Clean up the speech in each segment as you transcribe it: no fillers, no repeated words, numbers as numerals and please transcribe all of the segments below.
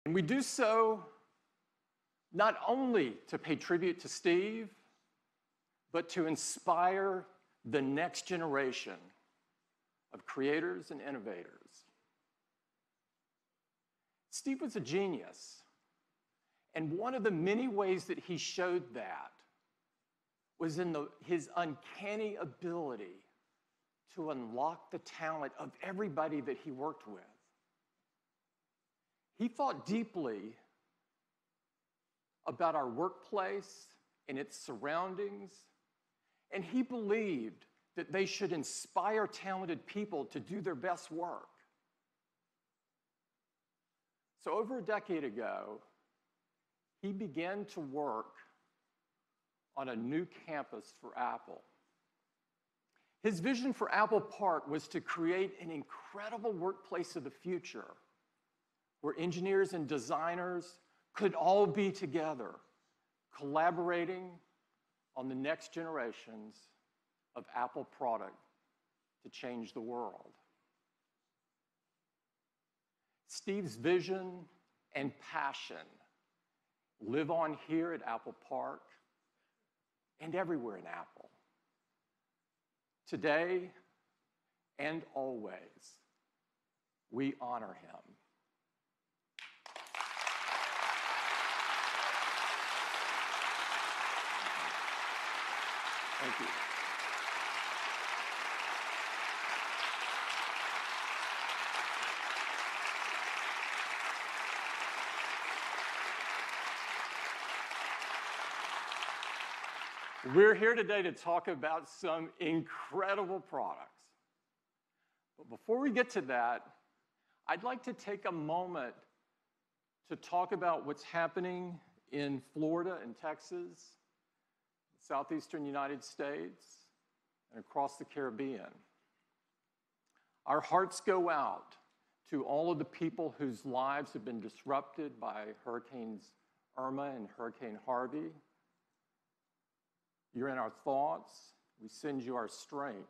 And we do so not only to pay tribute to Steve, but to inspire the next generation of creators and innovators. Steve was a genius, and one of the many ways that he showed that was in his uncanny ability to unlock the talent of everybody that he worked with. He thought deeply about our workplace and its surroundings, and he believed that they should inspire talented people to do their best work. So over a decade ago, he began to work on a new campus for Apple. His vision for Apple Park was to create an incredible workplace of the future where engineers and designers could all be together, collaborating on the next generations of Apple product to change the world. Steve's vision and passion live on here at Apple Park and everywhere in Apple. Today and always, we honor him. Thank you. We're here today to talk about some incredible products. But before we get to that, I'd like to take a moment to talk about what's happening in Florida and Texas, southeastern United States, and across the Caribbean. Our hearts go out to all of the people whose lives have been disrupted by Hurricanes Irma and Hurricane Harvey. You're in our thoughts. We send you our strength.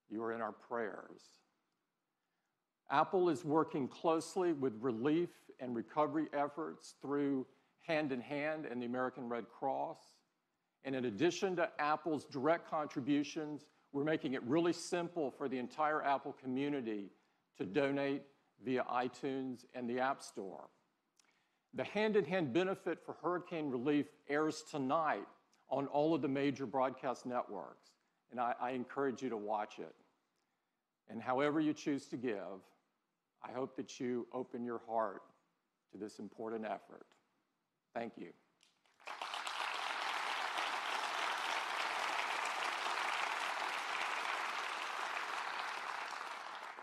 You are in our prayers. Apple is working closely with relief and recovery efforts through Hand in Hand and the American Red Cross. And in addition to Apple's direct contributions, we're making it really simple for the entire Apple community to donate via iTunes and the App Store. The Hand in Hand benefit for hurricane relief airs tonight on all of the major broadcast networks, and I encourage you to watch it. And however you choose to give, I hope that you open your heart to this important effort. Thank you.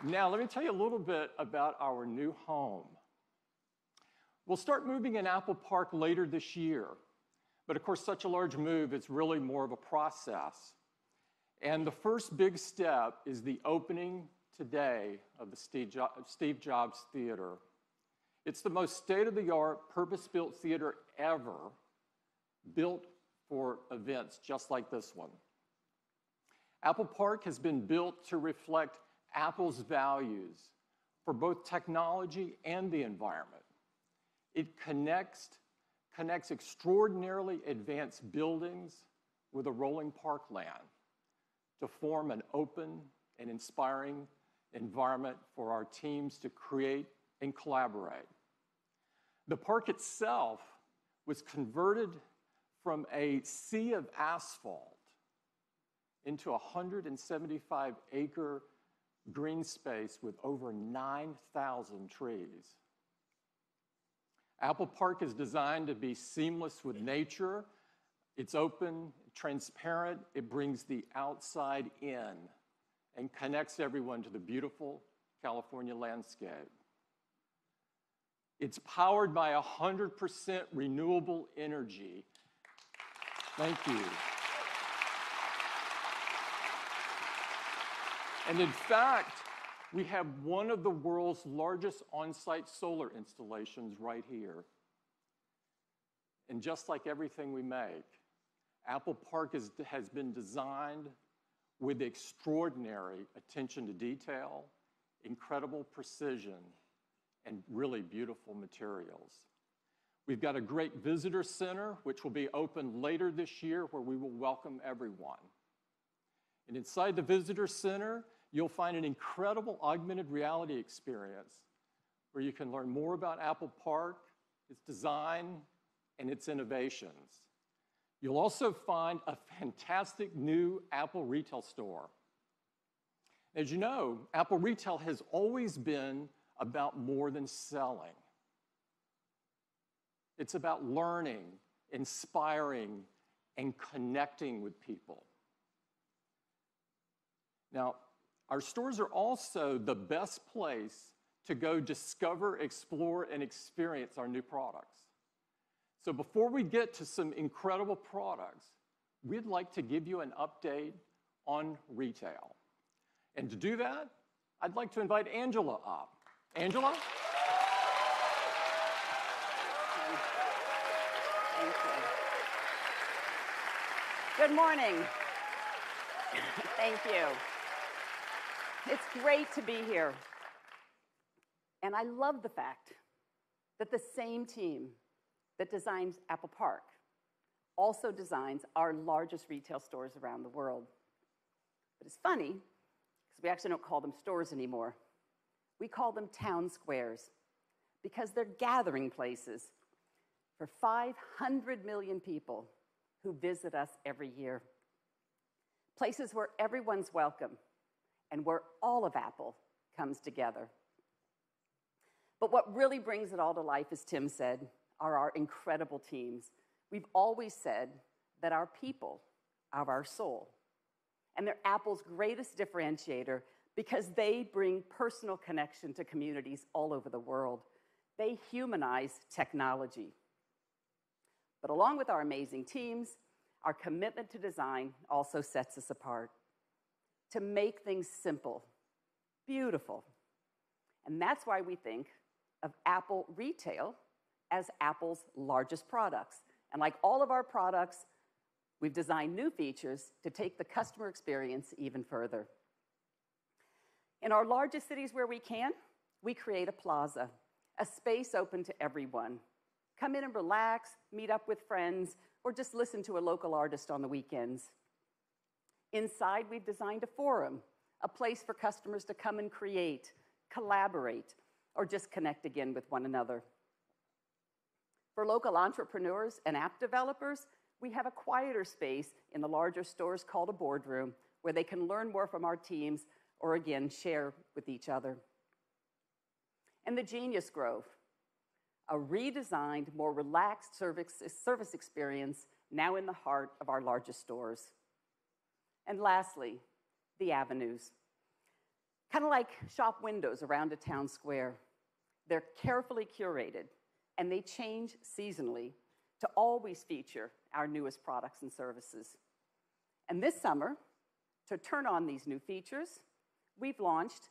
Now, let me tell you a little bit about our new home. We'll start moving in Apple Park later this year. But of course, such a large move is really more of a process. And the first big step is the opening today of the Steve Jobs Theater. It's the most state-of-the-art, purpose-built theater ever, built for events just like this one. Apple Park has been built to reflect Apple's values for both technology and the environment. It connects extraordinarily advanced buildings with a rolling parkland to form an open and inspiring environment for our teams to create and collaborate. The park itself was converted from a sea of asphalt into a 175-acre green space with over 9,000 trees. Apple Park is designed to be seamless with nature. It's open, transparent. It brings the outside in and connects everyone to the beautiful California landscape. It's powered by 100% renewable energy. Thank you. And in fact, we have one of the world's largest on-site solar installations right here. And just like everything we make, Apple Park has been designed with extraordinary attention to detail, incredible precision, and really beautiful materials. We've got a great visitor center, which will be open later this year, where we will welcome everyone. And inside the visitor center, you'll find an incredible augmented reality experience where you can learn more about Apple Park, its design, and its innovations. You'll also find a fantastic new Apple retail store. As you know, Apple retail has always been about more than selling. It's about learning, inspiring, and connecting with people. Now, our stores are also the best place to go discover, explore, and experience our new products. So before we get to some incredible products, we'd like to give you an update on retail. And to do that, I'd like to invite Angela up. Angela? Thank you. Good morning. Thank you. It's great to be here. And I love the fact that the same team that designs Apple Park also designs our largest retail stores around the world. But it's funny, because we actually don't call them stores anymore. We call them town squares, because they're gathering places for 500 million people who visit us every year. Places where everyone's welcome and where all of Apple comes together. But what really brings it all to life, as Tim said, are our incredible teams. We've always said that our people are our soul, and they're Apple's greatest differentiator because they bring personal connection to communities all over the world. They humanize technology. But along with our amazing teams, our commitment to design also sets us apart. To make things simple, beautiful. And that's why we think of Apple Retail as Apple's largest products. And like all of our products, we've designed new features to take the customer experience even further. In our largest cities where we can, we create a plaza, a space open to everyone. Come in and relax, meet up with friends, or just listen to a local artist on the weekends. Inside, we've designed a forum, a place for customers to come and create, collaborate, or just connect again with one another. For local entrepreneurs and app developers, we have a quieter space in the larger stores called a boardroom, where they can learn more from our teams or, again, share with each other. And the Genius Grove, a redesigned, more relaxed service experience now in the heart of our largest stores. And lastly, the avenues. Kind of like shop windows around a town square. They're carefully curated, and they change seasonally to always feature our newest products and services. And this summer, to turn on these new features, we've launched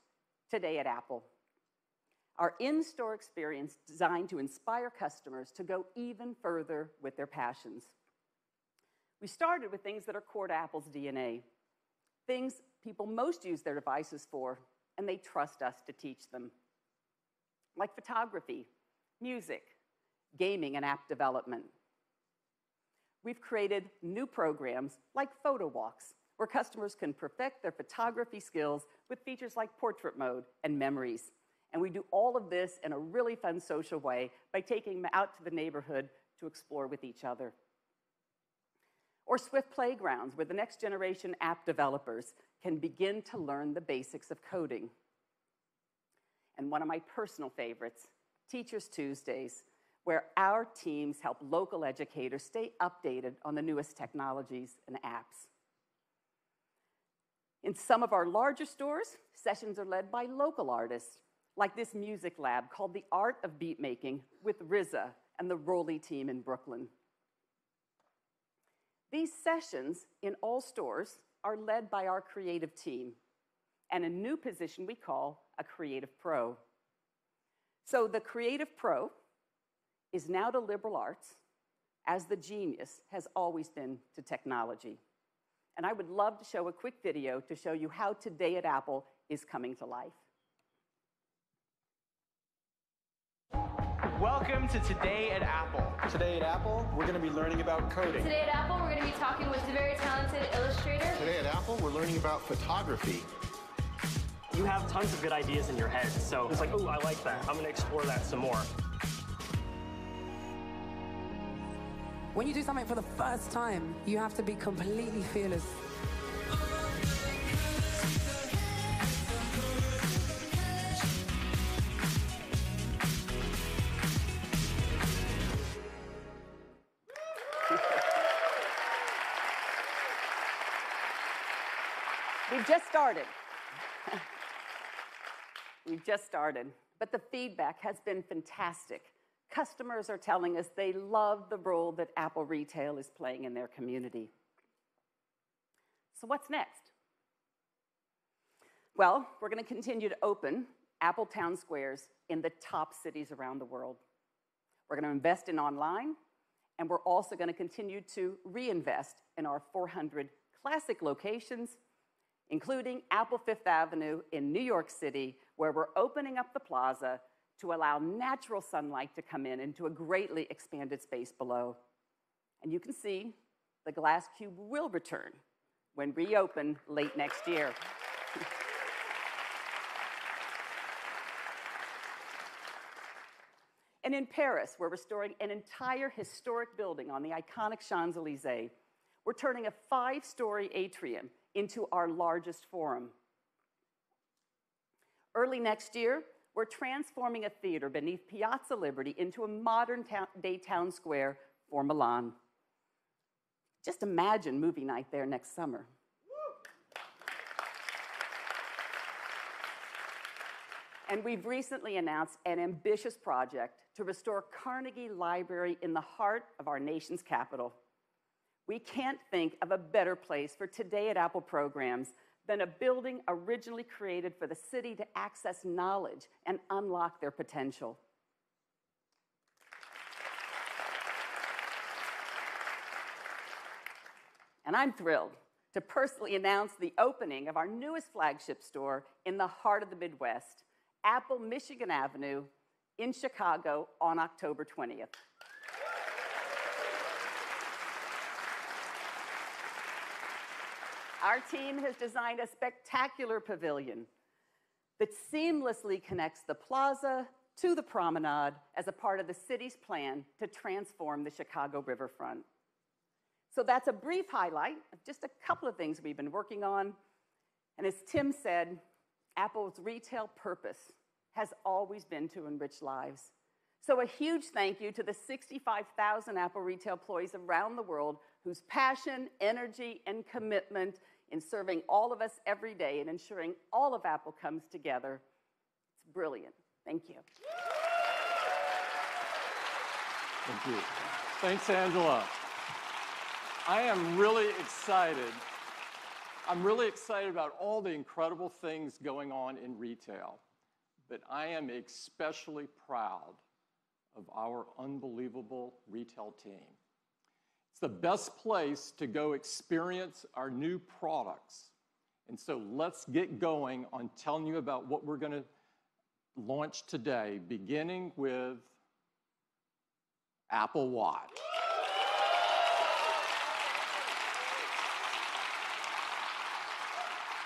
Today at Apple, our in-store experience designed to inspire customers to go even further with their passions. We started with things that are core to Apple's DNA, things people most use their devices for, and they trust us to teach them, like photography, music, gaming, and app development. We've created new programs like photo walks, where customers can perfect their photography skills with features like portrait mode and memories. And we do all of this in a really fun social way by taking them out to the neighborhood to explore with each other. Or Swift Playgrounds, where the next generation app developers can begin to learn the basics of coding. And one of my personal favorites, Teachers Tuesdays, where our teams help local educators stay updated on the newest technologies and apps. In some of our larger stores, sessions are led by local artists, like this music lab called The Art of Beatmaking with RZA and the Rolly team in Brooklyn. These sessions in all stores are led by our creative team and a new position we call a creative pro. So the creative pro is now to liberal arts as the genius has always been to technology. And I would love to show a quick video to show you how Today at Apple is coming to life. Welcome to Today at Apple. Today at Apple, we're going to be learning about coding. Today at Apple, we're going to be talking with a very talented illustrator. Today at Apple, we're learning about photography. You have tons of good ideas in your head, so it's like, oh, I like that. I'm going to explore that some more. When you do something for the first time, you have to be completely fearless. We've just started. We've just started, but the feedback has been fantastic. Customers are telling us they love the role that Apple Retail is playing in their community. So what's next? Well, we're going to continue to open Apple Town Squares in the top cities around the world. We're going to invest in online, and we're also going to continue to reinvest in our 400 classic locations, including Apple Fifth Avenue in New York City, where we're opening up the plaza to allow natural sunlight to come in into a greatly expanded space below. And you can see the glass cube will return when reopened late next year. And in Paris, we're restoring an entire historic building on the iconic Champs-Élysées. We're turning a 5-story atrium into our largest forum. Early next year, we're transforming a theater beneath Piazza Liberty into a modern-day town square for Milan. Just imagine movie night there next summer. And we've recently announced an ambitious project to restore Carnegie Library in the heart of our nation's capital. We can't think of a better place for Today at Apple programs than a building originally created for the city to access knowledge and unlock their potential. And I'm thrilled to personally announce the opening of our newest flagship store in the heart of the Midwest, Apple Michigan Avenue in Chicago on October 20th. Our team has designed a spectacular pavilion that seamlessly connects the plaza to the promenade as a part of the city's plan to transform the Chicago riverfront. So that's a brief highlight of just a couple of things we've been working on. And as Tim said, Apple's retail purpose has always been to enrich lives. So a huge thank you to the 65,000 Apple Retail employees around the world whose passion, energy, and commitment in serving all of us every day and ensuring all of Apple comes together. It's brilliant. Thank you. Thank you. Thanks, Angela. I am really excited. I'm really excited about all the incredible things going on in retail, but I am especially proud of our unbelievable retail team. It's the best place to go experience our new products. And so let's get going on telling you about what we're going to launch today, beginning with Apple Watch.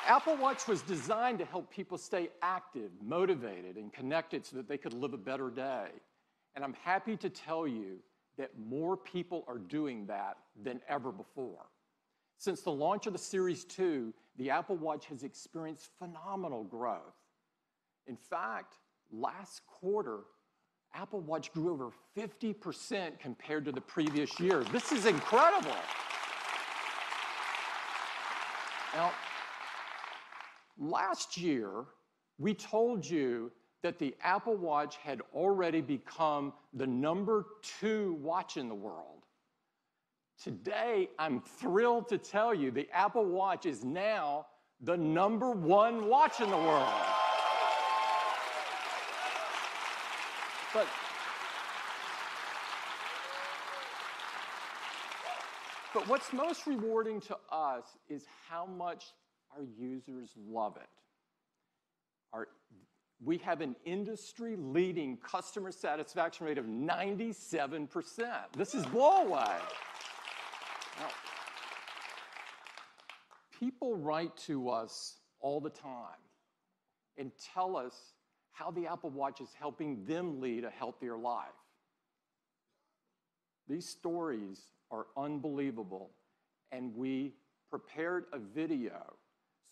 Apple Watch was designed to help people stay active, motivated, and connected so that they could live a better day. And I'm happy to tell you that more people are doing that than ever before. Since the launch of the Series 2, the Apple Watch has experienced phenomenal growth. In fact, last quarter, Apple Watch grew over 50% compared to the previous year. This is incredible. Now, last year, we told you that the Apple Watch had already become the #2 watch in the world. Today, I'm thrilled to tell you the Apple Watch is now the #1 watch in the world. But what's most rewarding to us is how much our users love it. we have an industry-leading customer satisfaction rate of 97%. This is blow away. Now, people write to us all the time and tell us how the Apple Watch is helping them lead a healthier life. These stories are unbelievable, and we prepared a video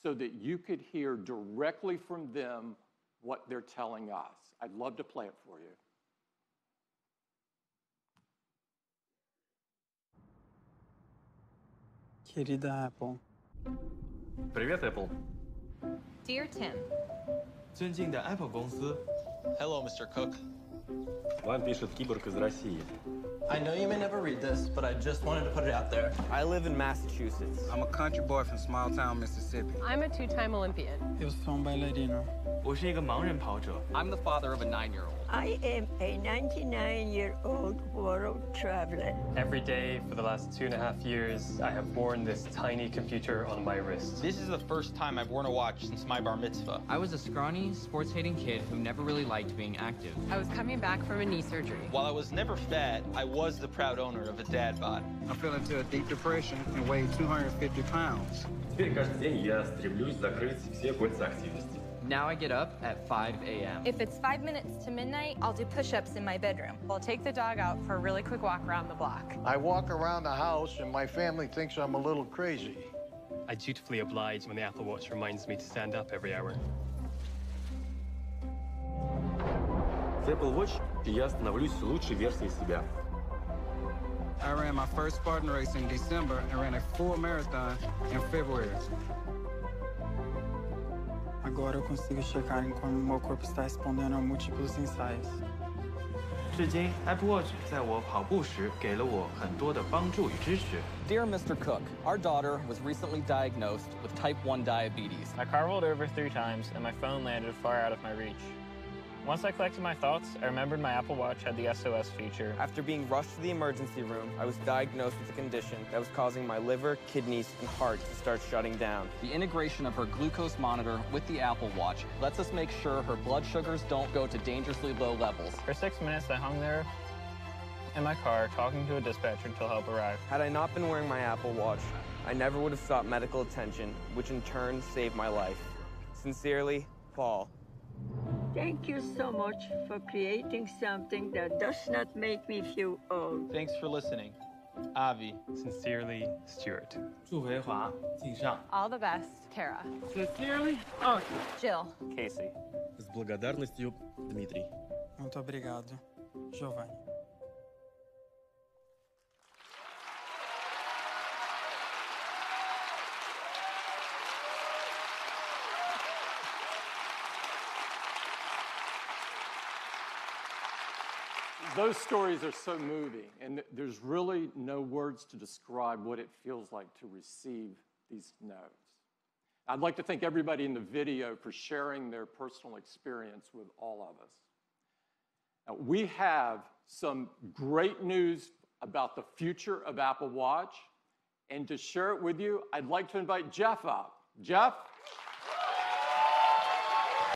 so that you could hear directly from them what they're telling us. I'd love to play it for you. Querida Apple. Привет, Apple. Dear Tim. 尊敬的 Apple 公司 Hello, Mr. Cook. Вам пишет киборг из России. I know you may never read this, but I just wanted to put it out there. I live in Massachusetts. I'm a country boy from small town Mississippi. I'm a two-time Olympian. Eu sou bailarino. 我是一个盲人跑者 I'm the father of a 9-year-old. I am a 99-year-old world traveler. Every day for the last 2.5 years, I have worn this tiny computer on my wrist. This is the first time I've worn a watch since my bar mitzvah. I was a scrawny, sports-hating kid who never really liked being active. I was coming back from a knee surgery. While I was never fat, I was the proud owner of a dad bod. I fell into a deep depression and weighed 250 pounds. Теперь каждый день я стремлюсь закрыть все кольца активности. Now I get up at 5 a.m. If it's 5 minutes to midnight, I'll do push-ups in my bedroom. I'll take the dog out for a really quick walk around the block. I walk around the house and my family thinks I'm a little crazy. I dutifully oblige when the Apple Watch reminds me to stand up every hour. С Apple Watch я становлюсь лучшей версией себя. I ran my first Spartan race in December and ran a full marathon in February. Agora eu consigo checar em como meu corpo está respondendo a múltiplos ensaios. 至今 Apple Watch 在我跑步时给了我很多的帮助与支持 Dear Mr. Cook, our daughter was recently diagnosed with type 1 diabetes. I car rolled over 3 times and my phone landed far out of my reach. Once I collected my thoughts, I remembered my Apple Watch had the SOS feature. After being rushed to the emergency room, I was diagnosed with a condition that was causing my liver, kidneys, and heart to start shutting down. The integration of her glucose monitor with the Apple Watch lets us make sure her blood sugars don't go to dangerously low levels. For 6 minutes, I hung there in my car talking to a dispatcher until help arrived. Had I not been wearing my Apple Watch, I never would have sought medical attention, which in turn saved my life. Sincerely, Paul. Thank you so much for creating something that does not make me feel old. Thanks for listening. Avi. Sincerely, Stuart. 祝维华敬上 All the best, Tara. Sincerely, Jill. Casey. С благодарностью, Дмитрий. Muito obrigado, Giovanni. Those stories are so moving, and there's really no words to describe what it feels like to receive these notes. I'd like to thank everybody in the video for sharing their personal experience with all of us. Now, we have some great news about the future of Apple Watch, and to share it with you, I'd like to invite Jeff up. Jeff?